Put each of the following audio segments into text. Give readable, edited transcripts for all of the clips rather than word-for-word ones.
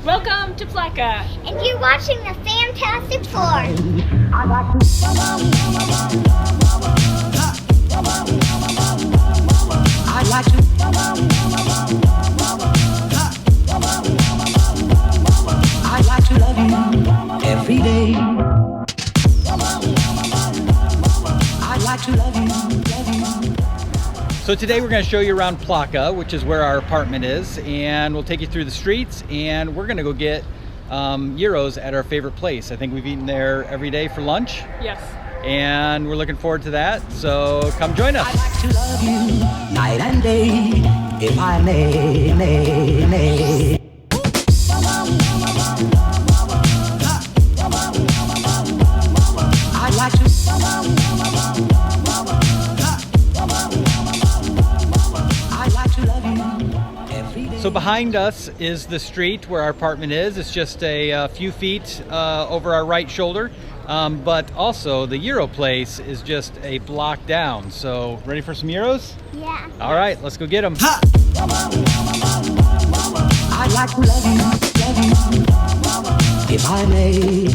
Welcome to Plaka. And you're watching the Fantastic Four. I like to. I like to love you every day. I like to love you. So today we're going to show you around Plaka, which is where our apartment is, and we'll take you through the streets, and we're going to go get gyros at our favorite place. I think we've eaten there every day for lunch. Yes. And we're looking forward to that, so come join us. I like to love you night and day, if I may. I like to. I like to love you every day. So behind us is the street where our apartment is. It's just a few feet over our right shoulder. But also the gyro place is just a block down. So ready for some gyros? Yeah. All right, let's go get them. I like to love you, if I may.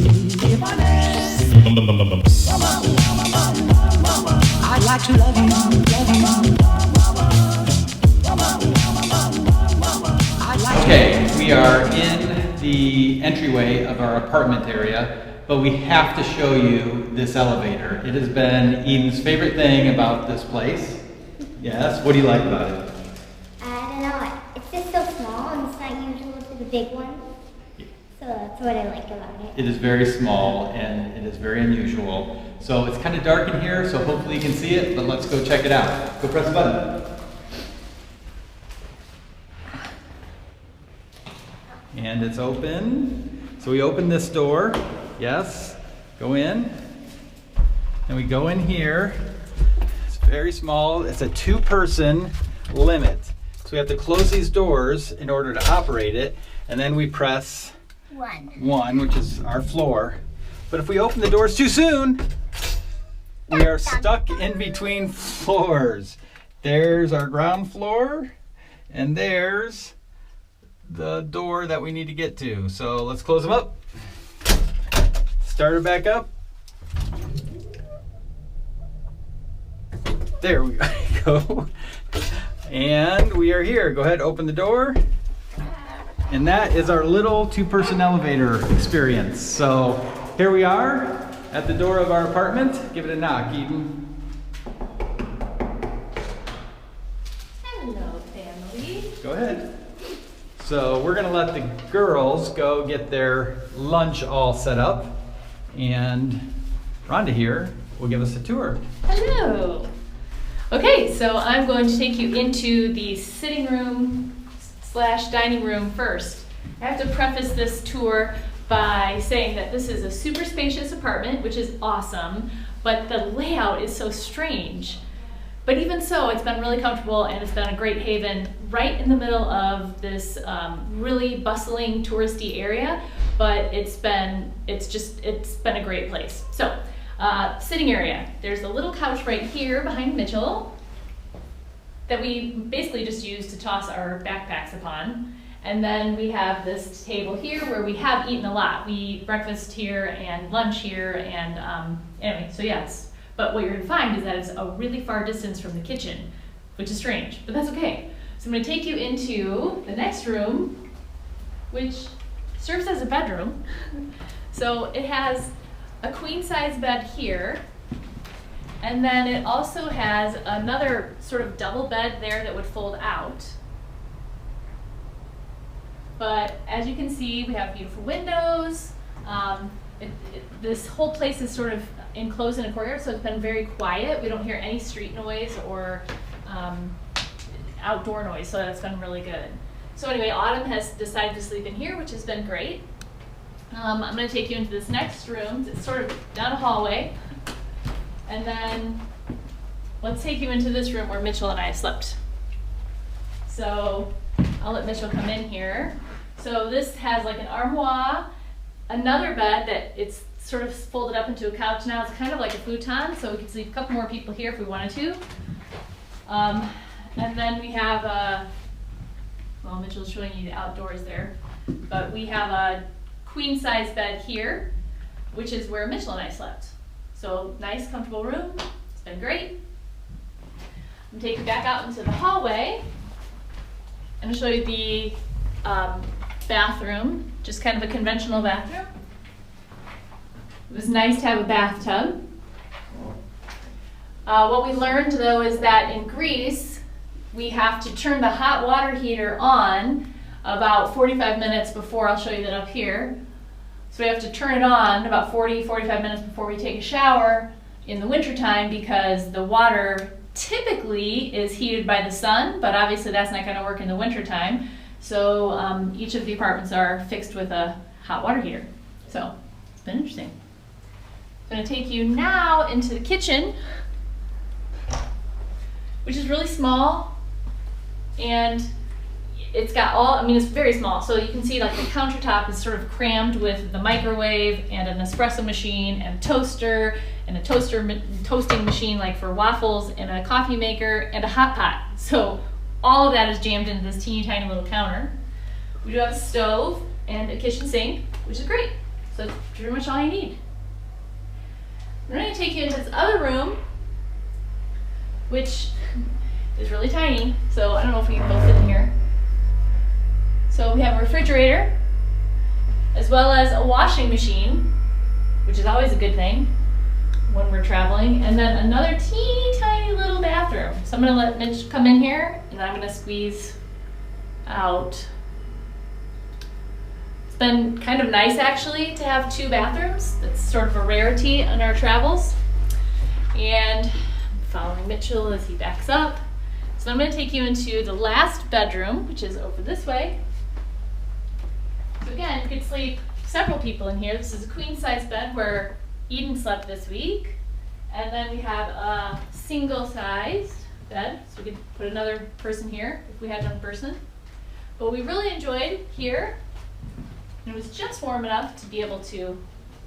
I like to love you, Okay, we are in the entryway of our apartment area, but we have to show you this elevator. It has been Eden's favorite thing about this place. Yes, what do you like about it? I don't know. It's just so small and it's not usual to the big ones. So that's what I like about it. It is very small and it is very unusual. So it's kind of dark in here, so hopefully you can see it, but let's go check it out. Go press the button. And it's open. So we open this door. Yes. Go in. And we go in here. It's very small. It's a 2-person limit. So we have to close these doors in order to operate it. And then we press 1, which is our floor. But if we open the doors too soon, we are stuck in between floors. There's our ground floor, and there's the door that we need to get to. So let's close them up. Start it back up. There we go. And we are here. Go ahead, open the door. And that is our little 2-person elevator experience. So here we are at the door of our apartment. Give it a knock, Eden. Hello, family. Go ahead. So we're gonna let the girls go get their lunch all set up, and Rhonda here will give us a tour. Hello. Okay, so I'm going to take you into the sitting room / dining room first. I have to preface this tour by saying that this is a super spacious apartment, which is awesome, but the layout is so strange. But even so, it's been really comfortable and it's been a great haven right in the middle of this really bustling touristy area, but it's been a great place. So, sitting area. There's a little couch right here behind Mitchell that we basically just use to toss our backpacks upon. And then we have this table here where we have eaten a lot. We eat breakfast here and lunch here, and anyway, so yes. But what you're gonna find is that it's a really far distance from the kitchen, which is strange, but that's okay. So I'm gonna take you into the next room, which serves as a bedroom. So it has a queen size bed here, and then it also has another sort of double bed there that would fold out. But as you can see, we have beautiful windows. This whole place is sort of enclosed in a courtyard, so it's been very quiet. We don't hear any street noise or outdoor noise, so that's been really good. So anyway, Autumn has decided to sleep in here, which has been great. I'm going to take you into this next room. It's sort of down a hallway. And then let's take you into this room where Mitchell and I slept. So I'll let Mitchell come in here. So this has like an armoire, another bed that it's sort of folded up into a couch now. It's kind of like a futon, so we could sleep a couple more people here if we wanted to. And then we have, well, Mitchell's showing you the outdoors there. but we have a queen size bed here, which is where Mitchell and I slept. So nice, comfortable room. It's been great. I'm taking you back out into the hallway and I'll show you the bathroom, just kind of a conventional bathroom. It was nice to have a bathtub. What we learned though is that in Greece, we have to turn the hot water heater on about 45 minutes before. I'll show you that up here. So we have to turn it on about 45 minutes before we take a shower in the wintertime because the water typically is heated by the sun, but obviously that's not going to work in the wintertime. So each of the apartments are fixed with a hot water heater. So it's been interesting. I'm going to take you now into the kitchen, which is really small, and it's got it's very small. So you can see like the countertop is sort of crammed with the microwave and an espresso machine and a toaster and a toasting machine like for waffles and a coffee maker and a hot pot. So all of that is jammed into this teeny tiny little counter. We do have a stove and a kitchen sink, which is great. So that's pretty much all you need. I'm going to take you into this other room, which is really tiny. So I don't know if we can both fit in here. So we have a refrigerator, as well as a washing machine, which is always a good thing when we're traveling, and then another teeny tiny little bathroom. So I'm going to let Mitch come in here, and then I'm going to squeeze out. It's been kind of nice actually to have two bathrooms. That's sort of a rarity on our travels. And I'm following Mitchell as he backs up. So I'm going to take you into the last bedroom, which is over this way. So again, you could sleep several people in here. This is a queen size bed where Eden slept this week. And then we have a single sized bed, so we could put another person here if we had one person. But we really enjoyed here, and it was just warm enough to be able to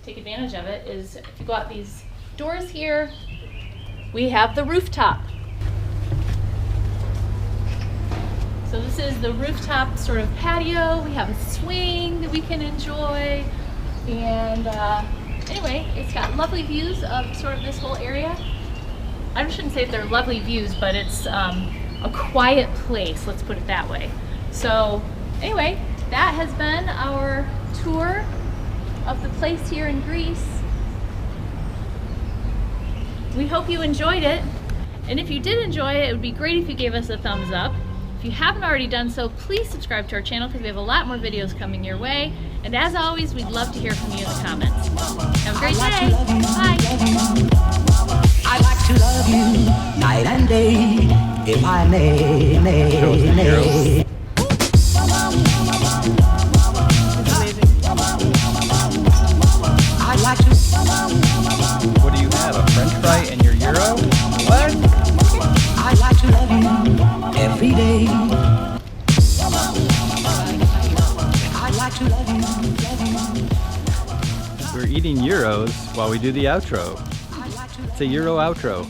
take advantage of it, is if you go out these doors here, we have the rooftop. So this is the rooftop sort of patio. We have a swing that we can enjoy. And anyway, it's got lovely views of sort of this whole area. I shouldn't say they're lovely views, but it's a quiet place, let's put it that way. So anyway, that has been our tour of the place here in Greece. We hope you enjoyed it. And if you did enjoy it, it would be great if you gave us a thumbs up. If you haven't already done so, please subscribe to our channel because we have a lot more videos coming your way. And as always, we'd love to hear from you in the comments. Have a great day. Bye. I'd like to love you night and day, if I may. I'd like to. What do you have? A French fry and your euro? What? I'd like to love you every day. I'd like to love you. We're eating euros while we do the outro. It's a euro outro.